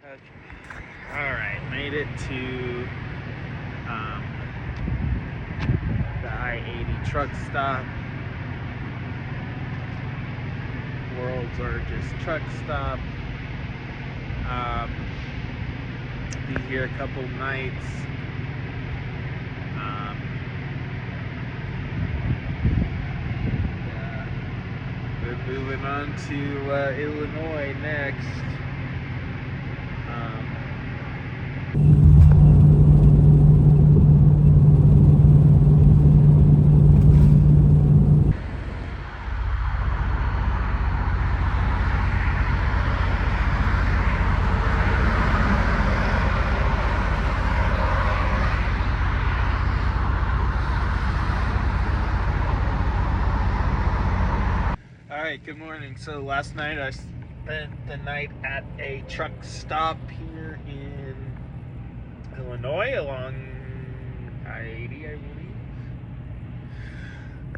Okay. Alright, made it to the I-80 truck stop. World's largest truck stop. Be here a couple nights. We're moving on to Illinois next. Alright, good morning. So last night I spent the night at a truck stop here in Illinois along I-80, I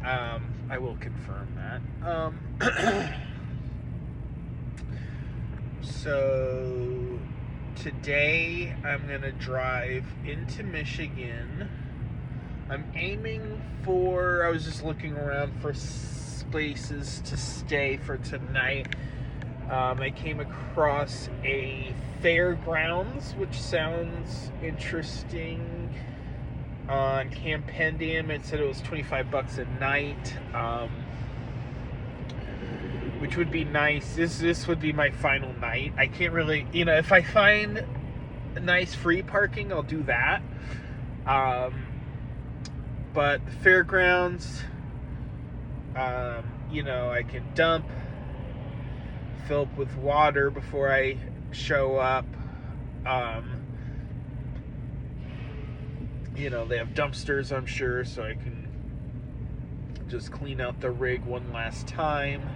believe. I will confirm that. So today I'm gonna drive into Michigan. I'm aiming for, I was just looking around for places to stay for tonight. I came across a fairgrounds, which sounds interesting. On Campendium, it said it was $25 a night, which would be nice. This would be my final night. I can't really, if I find nice free parking, I'll do that. But the fairgrounds, I can dump, fill up with water before I show up. They have dumpsters, I'm sure, so I can just clean out the rig one last time.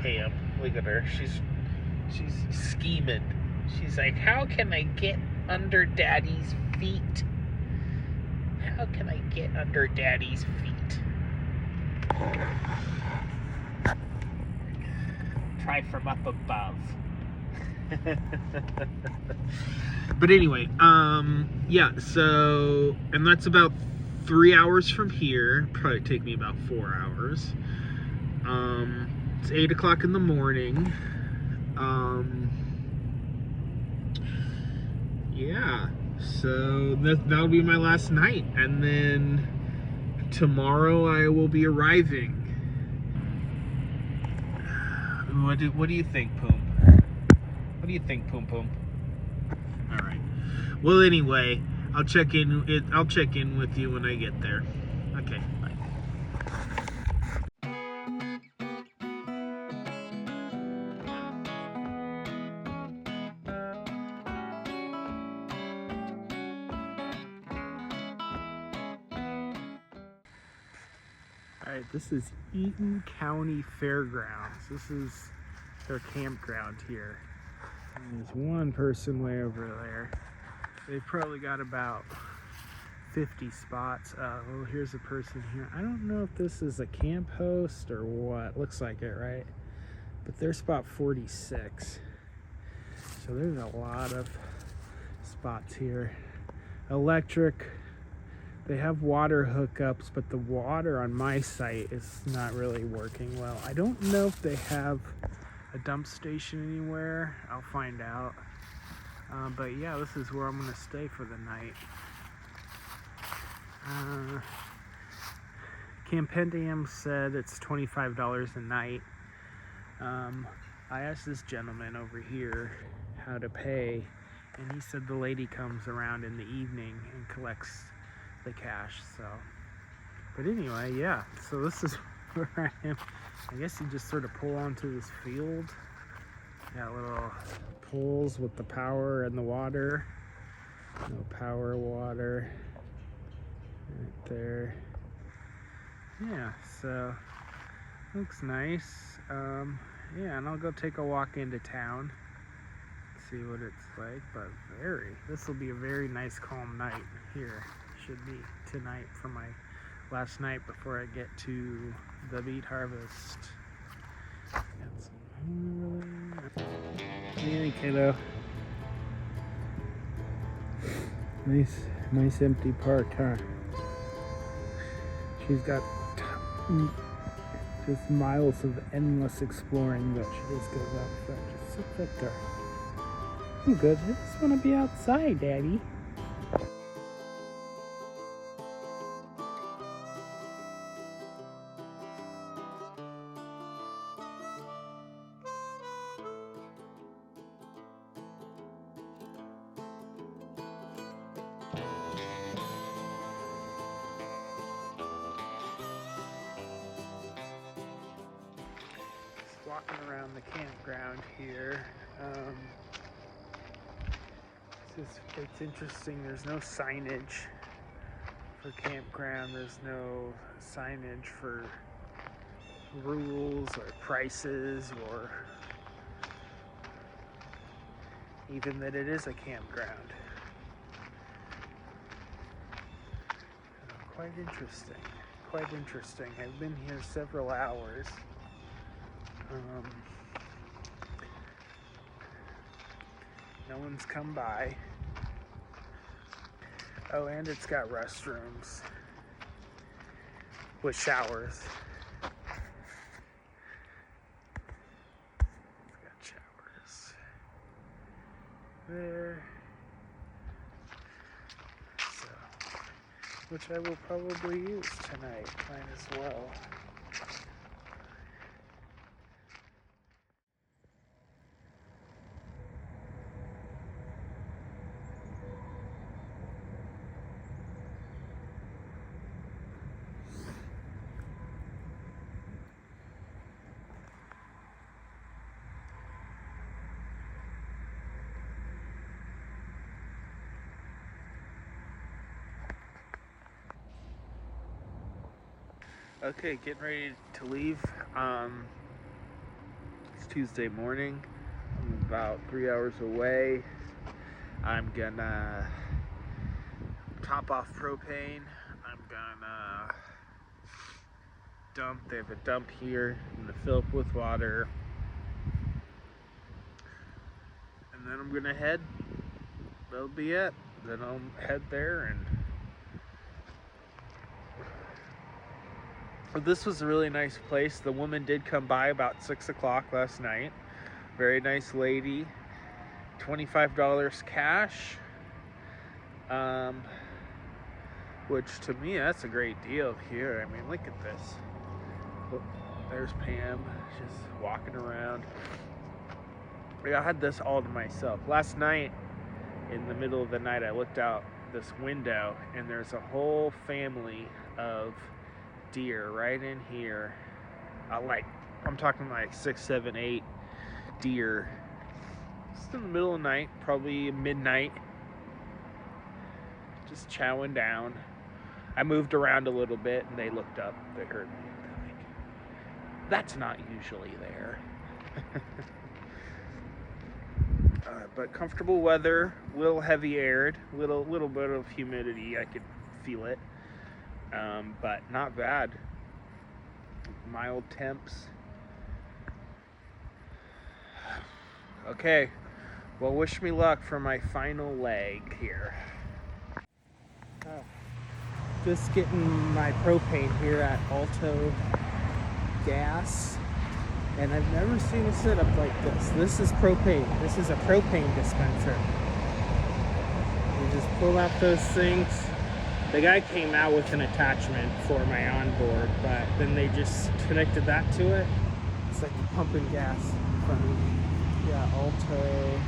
Pam, look at her. She's scheming. She's like, how can I get under Daddy's feet? How can I get under Daddy's feet? Try from up above. But anyway, so, and that's about 3 hours from here. Probably take me about 4 hours. It's 8 o'clock in the morning. So that'll be my last night, and then tomorrow I will be arriving. What do you think, Poom? What do you think, Poom Poom? All right. Well, anyway, I'll check in with you when I get there. Okay. Bye. Alright, this is Eaton County Fairgrounds. This is their campground here. And there's one person way over there. They've probably got about 50 spots. Well, here's a person here. I don't know if this is a camp host or what. Looks like it, right? But they're spot 46. So there's a lot of spots here. Electric. They have water hookups, but the water on my site is not really working well. I don't know if they have a dump station anywhere. I'll find out. But yeah, this is where I'm going to stay for the night. Campendium said it's $25 a night. I asked this gentleman over here how to pay, and he said the lady comes around in the evening and collects the cash. So, but anyway, yeah, so this is where I am. I guess you just sort of pull onto this field. Got little poles with the power and the water. No power, water right there. Yeah, so looks nice. Yeah, and I'll go take a walk into town, see what it's like. But this will be a very nice calm night here. Should be tonight for my last night before I get to the beet harvest. Got some over there. Hey, kiddo. Nice empty park, huh? She's got just miles of endless exploring, but she just goes out front, just sits up there. I'm good. I just want to be outside, Daddy. Walking around the campground here. It's interesting. There's no signage for campground. There's no signage for rules or prices or even that it is a campground. Quite interesting. Quite interesting. I've been here several hours. No one's come by. Oh, and it's got restrooms with showers. It's got showers there. So, which I will probably use tonight. Might as well. Okay, getting ready to leave. It's Tuesday morning. I'm about 3 hours away. I'm gonna top off propane. I'm gonna dump. They have a dump here. I'm gonna fill up with water. And then I'm gonna head. That'll be it. Then I'll head there and this was a really nice place. The woman did come by about 6 o'clock last night. Very nice lady. $25 cash. Which to me, that's a great deal here. I mean, look at this. Look, there's Pam. She's walking around. I had this all to myself. Last night, in the middle of the night, I looked out this window and there's a whole family of deer right in here. I'm talking like 6, 7, 8 deer. Just in the middle of the night, probably midnight. Just chowing down. I moved around a little bit and they looked up. They heard me. They're like, that's not usually there. But comfortable weather, little heavy aired, little bit of humidity. I could feel it. But not bad. Mild temps. Okay, well, wish me luck for my final leg here. Just getting my propane here at Alto Gas, and I've never seen a setup like this. This is propane. This is a propane dispenser. You just pull out those things. The guy came out with an attachment for my onboard, but then they just connected that to it. It's like pumping gas from, yeah, Alto.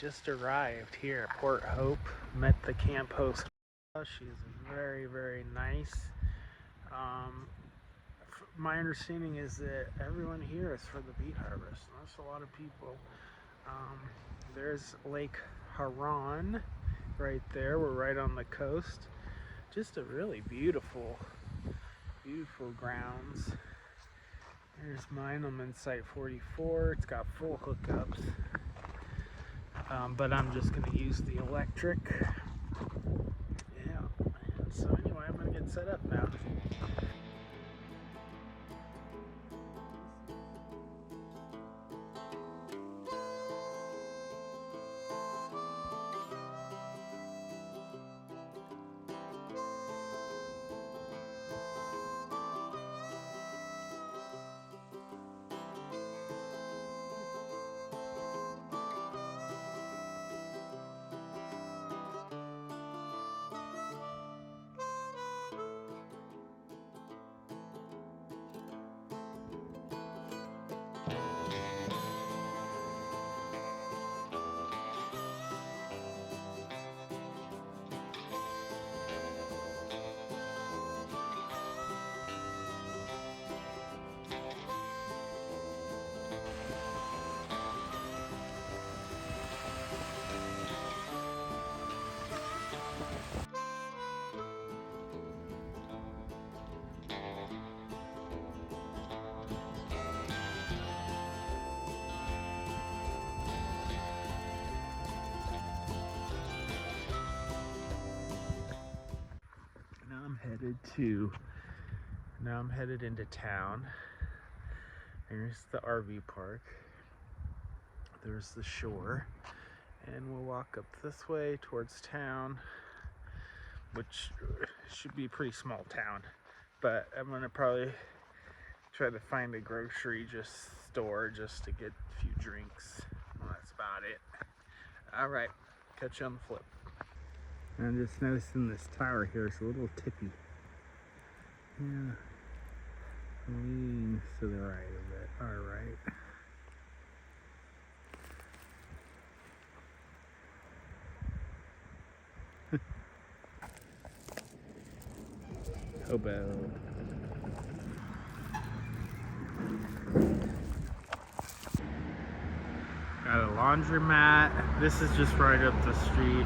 just arrived here at Port Hope. Met the camp host. She's very, very nice. My understanding is that everyone here is for the beet harvest. That's a lot of people. There's Lake Haran right there. We're right on the coast. Just a really beautiful, beautiful grounds. There's mine. I'm in site 44. It's got full hookups. But I'm just going to use the electric. Yeah. So anyway, I'm going to get set up now. Now I'm headed into town. There's the RV park. There's the shore. And we'll walk up this way towards town, which should be a pretty small town. But I'm gonna probably try to find a grocery store just to get a few drinks. Well, that's about it. All right, catch you on the flip. I'm just noticing this tower here is a little tippy. Yeah, leans to the right of it. All right. Hobo. Got a laundromat. This is just right up the street.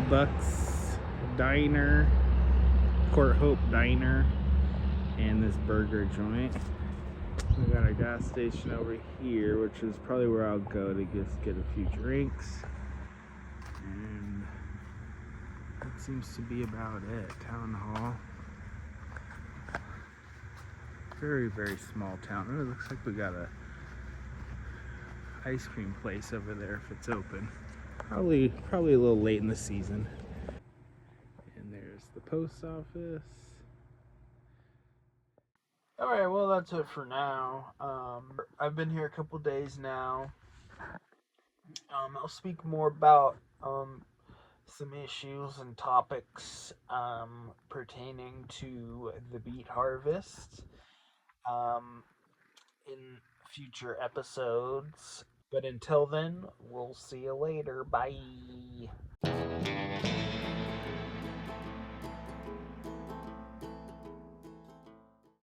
Buck's Diner, Port Hope Diner, and this burger joint. We got a gas station over here, which is probably where I'll go to just get a few drinks. And that seems to be about it. Town hall. Very, very small town. It looks like we got a ice cream place over there if it's open. Probably a little late in the season. And there's the post office. Alright, well that's it for now. I've been here a couple days now. I'll speak more about some issues and topics pertaining to the beet harvest in future episodes. But until then, we'll see you later. Bye.